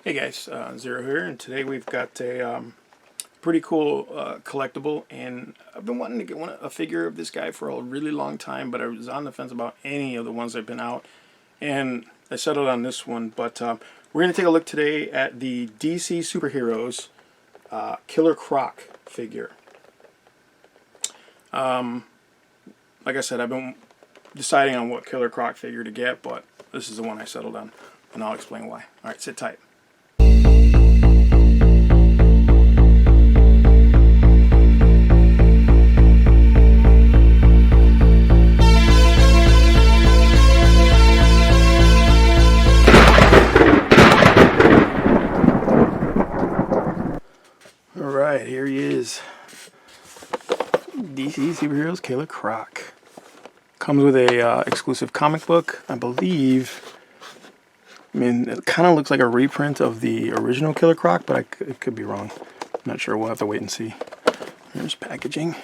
Hey guys, Zero here, and today we've got a pretty cool collectible, and I've been wanting to get a figure of this guy for a really long time, but I was on the fence about any of the ones that have been out, and I settled on this one. But we're going to take a look today at the DC Superheroes Killer Croc figure. Like I said, I've been deciding on what Killer Croc figure to get, but this is the one I settled on, and I'll explain why. Alright, sit tight. Alright, here he is. DC Superheroes Killer Croc. Comes with a exclusive comic book, I believe. I mean, it kind of looks like a reprint of the original Killer Croc, but it could be wrong. I'm not sure. We'll have to wait and see. There's packaging.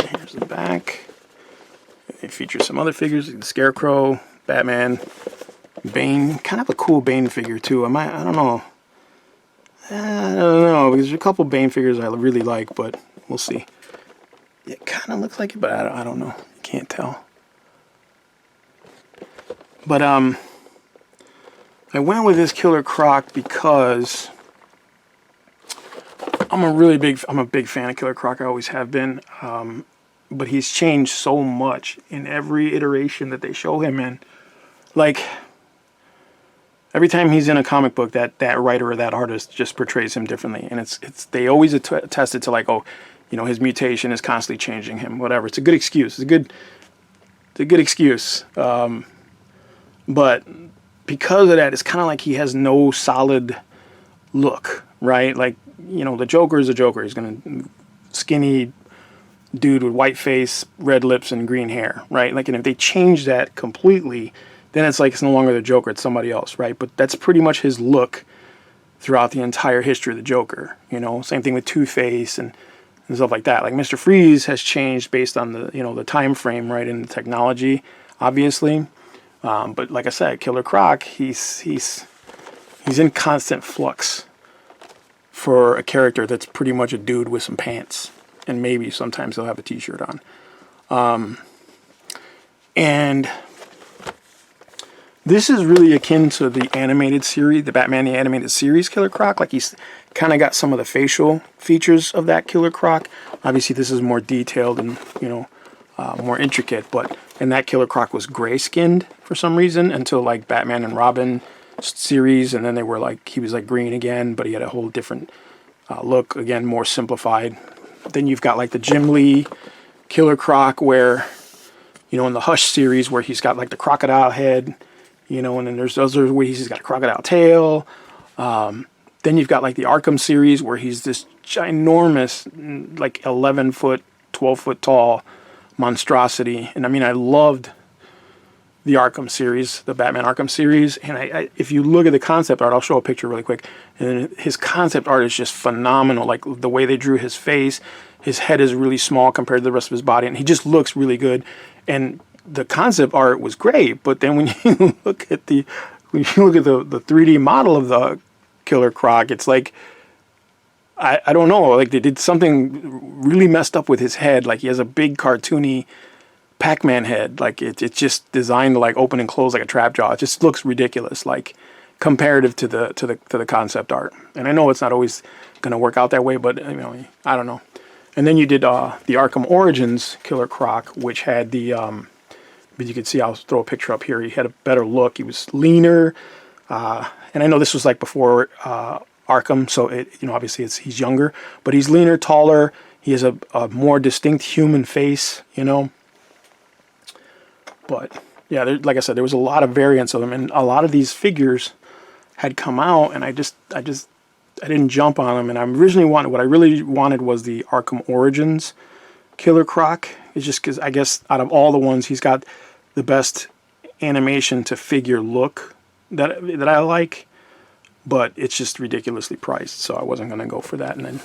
Here's the back. It features some other figures, like the Scarecrow, Batman, Bane. Kind of a cool Bane figure too. I don't know. I don't know, because there's a couple Bane figures I really like, but we'll see. It kind of looks like it, but I don't know. You can't tell. But I went with this Killer Croc because I'm a big fan of Killer Croc. I always have been. But he's changed so much in every iteration that they show him in. Like, every time he's in a comic book, that writer or that artist just portrays him differently, and they always attest it to, like, oh, you know, his mutation is constantly changing him. Whatever. It's a good excuse. It's a good excuse. But because of that, it's kind of like he has no solid look, right? Like, you know, the Joker is a Joker. He's gonna skinny dude with white face, red lips, and green hair, right? Like, and if they change that completely, then it's like it's no longer the Joker, it's somebody else, right? But that's pretty much his look throughout the entire history of the Joker, you know? Same thing with Two-Face and stuff like that. Like, Mr. Freeze has changed based on the, you know, the time frame, right, and the technology, obviously. But like I said, Killer Croc, he's in constant flux for a character that's pretty much a dude with some pants, and maybe sometimes he'll have a t-shirt on. And this is really akin to the animated series, the Batman the Animated Series Killer Croc. Like, he's kind of got some of the facial features of that Killer Croc. Obviously, this is more detailed and, you know, more intricate. And that Killer Croc was gray-skinned for some reason until, like, Batman and Robin series. And then he was like green again, but he had a whole different look. Again, more simplified. Then you've got, like, the Jim Lee Killer Croc where, you know, in the Hush series where he's got, like, the crocodile head. You know, and then there's other where he's got a crocodile tail. Then you've got, like, the Arkham series where he's this ginormous, like, 11-foot, 12-foot tall monstrosity. And I mean, I loved the Arkham series, the Batman Arkham series. And if you look at the concept art, I'll show a picture really quick. And his concept art is just phenomenal. Like, the way they drew his face, his head is really small compared to the rest of his body, and he just looks really good. And the concept art was great, but then when you look at the 3D model of the Killer Croc, it's like, I don't know, like, they did something really messed up with his head. Like, he has a big cartoony Pac-Man head. Like, it's just designed to, like, open and close like a trap jaw. It just looks ridiculous, like, comparative to the concept art. And I know it's not always gonna work out that way, but, you know, I don't know. And then you did the Arkham Origins Killer Croc, which had the but you can see, I'll throw a picture up here. He had a better look. He was leaner, and I know this was like before Arkham, so you know, obviously he's younger, but he's leaner, taller. He has a more distinct human face, you know. But yeah, like I said, there was a lot of variants of them, and a lot of these figures had come out, and I didn't jump on them. And what I really wanted was the Arkham Origins Killer Croc. It's just because I guess out of all the ones, he's got the best animation to figure look that I like, but it's just ridiculously priced, so I wasn't going to go for that. And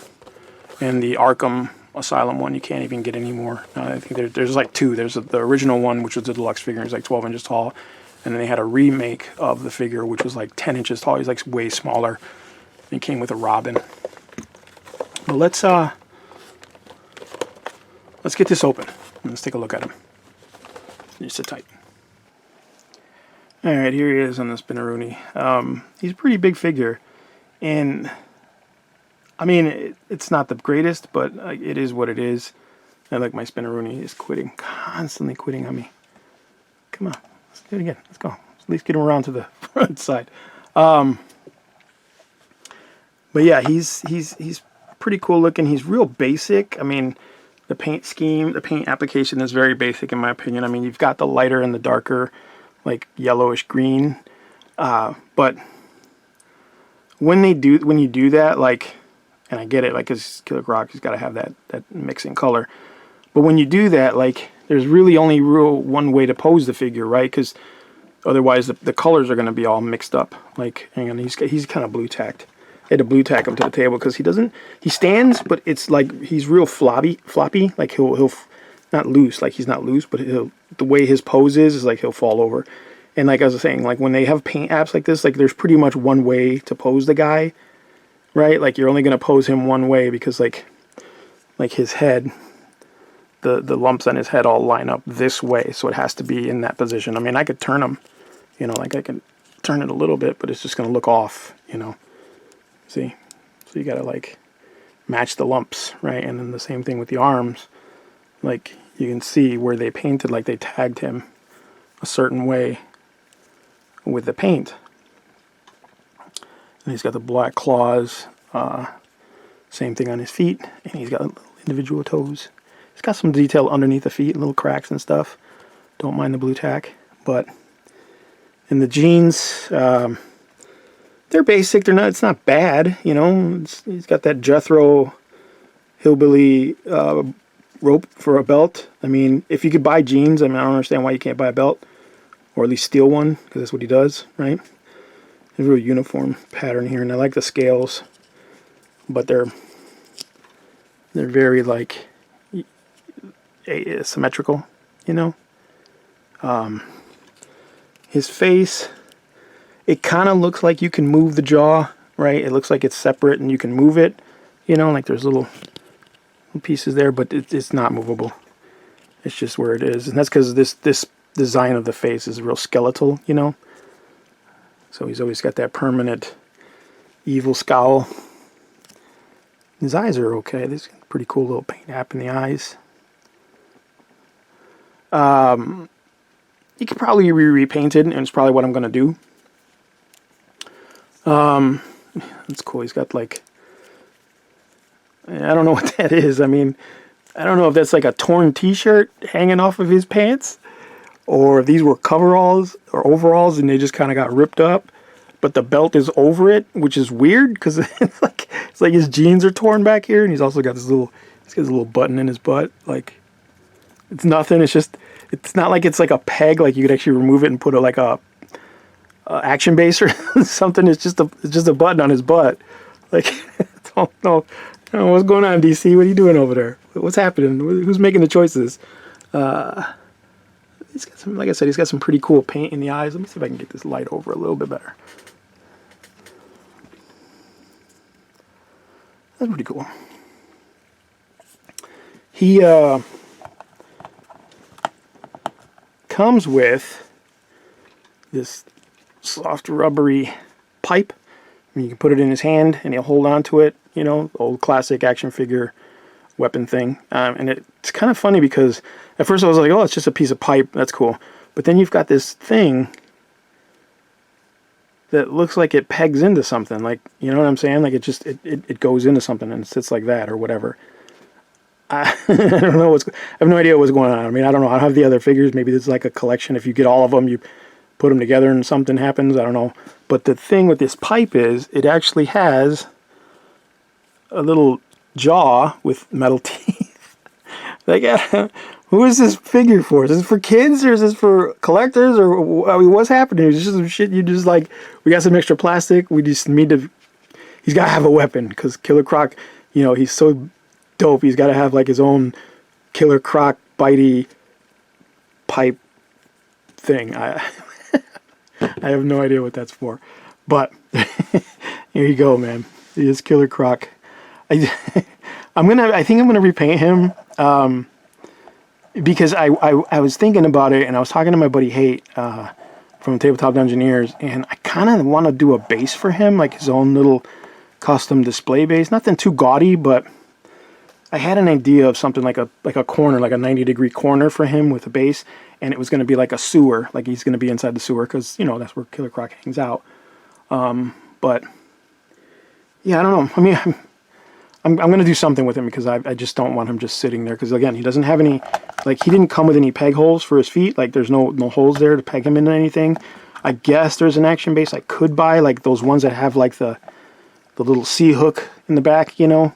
the Arkham Asylum one. You can't even get any more. I think there's like two. There's the original one, which was the deluxe figure. He's like 12 inches tall. And then they had a remake of the figure, which was like 10 inches tall. He's like way smaller. And he came with a Robin. But let's get this open. Let's take a look at him. Just sit tight. Alright, here he is on the Spinneroonie. He's a pretty big figure. And, I mean, it's not the greatest, but it is what it is. I like my Spinneroonie is quitting, constantly quitting on me. Come on, let's do it again. Let's go. Let's at least get him around to the front side. But yeah, he's pretty cool looking. He's real basic. I mean, the paint scheme, the paint application is very basic in my opinion. I mean, you've got the lighter and the darker, like yellowish green. But when you do that, like, and I get it, like, because Killer Croc, he's got to have that mixing color. But when you do that, like, there's really only one way to pose the figure, right? Because otherwise the colors are going to be all mixed up. Like, hang on, he's kind of blue tacked. I had to blue tack him to the table because he stands, but it's like he's real floppy. Like he'll not loose, like he's not loose, but the way his pose is like he'll fall over. And like I was saying, like when they have paint apps like this, like there's pretty much one way to pose the guy, right? Like you're only going to pose him one way because like his head, the lumps on his head all line up this way, so it has to be in that position. I mean, I could turn him, you know, like I can turn it a little bit, but it's just going to look off, you know. See? So you got to like match the lumps, right? And then the same thing with the arms. Like you can see where they painted, like they tagged him a certain way with the paint. And he's got the black claws, same thing on his feet, and he's got little individual toes. He's got some detail underneath the feet, little cracks and stuff. Don't mind the blue tack. But in the jeans, they're basic. It's not bad, you know. He's got that Jethro hillbilly rope for a belt. I mean, if you could buy jeans, I mean, I don't understand why you can't buy a belt, or at least steal one, because that's what he does, right? There's a real uniform pattern here, and I like the scales, but they're very like asymmetrical, you know. His face, it kind of looks like you can move the jaw, right? It looks like it's separate and you can move it, you know, like there's little pieces there, but it's not movable. It's just where it is, and that's because this design of the face is real skeletal, you know. So he's always got that permanent evil scowl. His eyes are okay. There's a pretty cool little paint app in the eyes. He could probably be repainted, and it's probably what I'm going to do. That's cool. He's got like, I don't know what that is. I mean, I don't know if that's like a torn t-shirt hanging off of his pants, or if these were coveralls or overalls and they just kind of got ripped up, but the belt is over it, which is weird because it's like his jeans are torn back here, and he's also got this little button in his butt. Like, it's nothing. It's not like it's like a peg, like you could actually remove it and put a action base or something. It's just a button on his butt. Like, I don't know what's going on, DC. What are you doing over there? What's happening? Who's making the choices? He's got some, like I said, he's got some pretty cool paint in the eyes. Let me see if I can get this light over a little bit better. That's pretty cool. He comes with this soft rubbery pipe. I mean, you can put it in his hand and he'll hold on to it, you know, old classic action figure weapon thing. And it's kind of funny because at first I was like, oh, it's just a piece of pipe. That's cool. But then you've got this thing that looks like it pegs into something. Like, you know what I'm saying? Like it goes into something and sits like that or whatever. I don't know I have no idea what's going on. I mean, I don't know. I don't have the other figures. Maybe it's like a collection. If you get all of them, you put them together and something happens. I don't know. But the thing with this pipe is it actually has a little jaw with metal teeth. Like, who is this figure for? Is this for kids or is this for collectors? Or I mean, what's happening? It's just some shit you just like, we got some extra plastic. We just need to, he's got to have a weapon because Killer Croc, you know, he's so dope. He's got to have like his own Killer Croc bitey pipe thing. I have no idea what that's for, but here you go, man. He is Killer Croc. I think I'm gonna repaint him because I was thinking about it, and I was talking to my buddy Hate from Tabletop Dungeoneers, and I kind of want to do a base for him, like his own little custom display base. Nothing too gaudy, but I had an idea of something like a corner, like a 90-degree corner for him with a base, and it was going to be like a sewer, like he's going to be inside the sewer, because, you know, that's where Killer Croc hangs out. But yeah, I don't know. I mean, I'm going to do something with him, because I just don't want him just sitting there, because again, he doesn't have any, like, he didn't come with any peg holes for his feet. Like, there's no holes there to peg him into anything. I guess there's an action base I could buy, like those ones that have like the little C hook in the back, you know.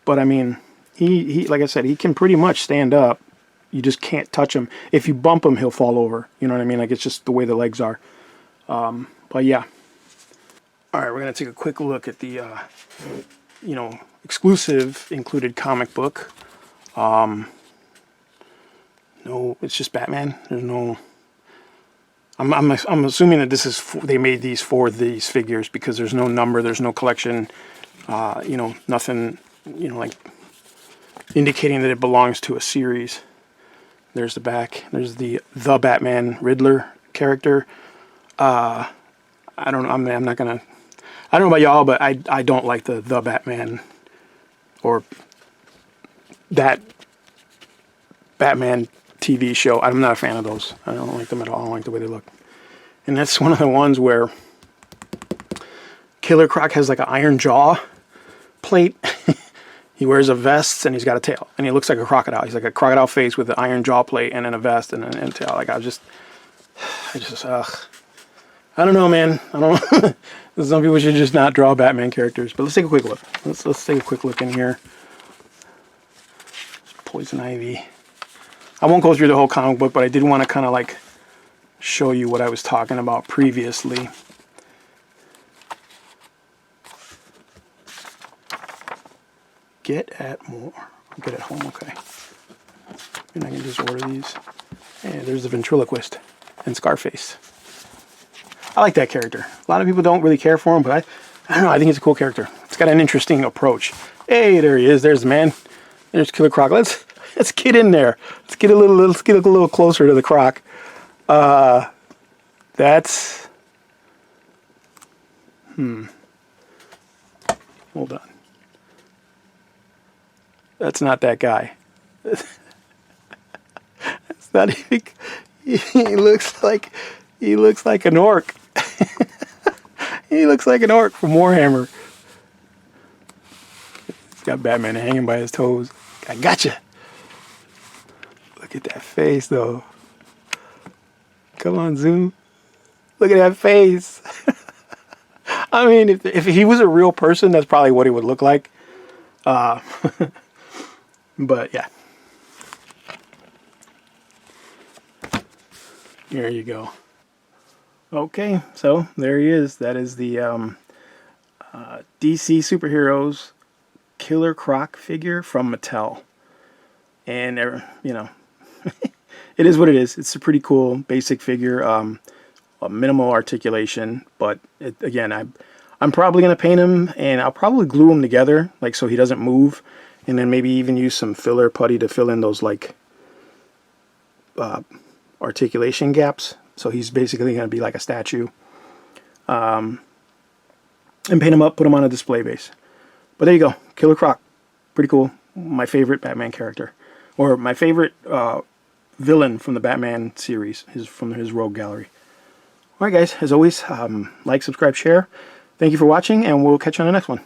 But I mean, he like I said, he can pretty much stand up. You just can't touch him. If you bump him, he'll fall over. You know what I mean? Like, it's just the way the legs are. But yeah. All right, we're gonna take a quick look at the you know, exclusive included comic book. No, it's just Batman. There's no. I'm assuming that this is they made these for these figures, because there's no number, there's no collection, you know, nothing, you know, like indicating that it belongs to a series. There's the back. There's the Batman Riddler character. I don't know. I'm not gonna. I don't know about y'all, but I don't like the Batman or that Batman TV show. I'm not a fan of those. I don't like them at all. I don't like the way they look. And that's one of the ones where Killer Croc has like an iron jaw plate. He wears a vest and he's got a tail. And he looks like a crocodile. He's like a crocodile face with an iron jaw plate and then a vest and a tail. Like, I just, I don't know, man. I don't know. Some people should just not draw Batman characters. But let's take a quick look. Let's take a quick look in here. Poison Ivy. I won't go through the whole comic book, but I did want to kind of like show you what I was talking about previously. Get at more. Get at home, okay. And I can just order these. And there's the ventriloquist and Scarface. I like that character. A lot of people don't really care for him, but I don't know, I think it's a cool character. It's got an interesting approach. Hey, there he is. There's the man. There's Killer Croc. Let's get in there. Let's get a little closer to the Croc. That's hold on. That's not that guy. It's not even. He looks like an orc. He looks like an orc from Warhammer. He's got Batman hanging by his toes. I gotcha. Look at that face, though. Come on, zoom. Look at that face. I mean, if he was a real person, that's probably what he would look like. But yeah. There you go. Okay, so there he is. That is the DC Superheroes Killer Croc figure from Mattel. And, you know, it is what it is. It's a pretty cool basic figure, a minimal articulation, but again, I'm probably going to paint him, and I'll probably glue him together, like so he doesn't move, and then maybe even use some filler putty to fill in those like articulation gaps. So he's basically going to be like a statue. And paint him up, put him on a display base. But there you go, Killer Croc. Pretty cool. My favorite Batman character. Or my favorite villain from the Batman series, from his Rogue Gallery. Alright guys, as always, like, subscribe, share. Thank you for watching, and we'll catch you on the next one.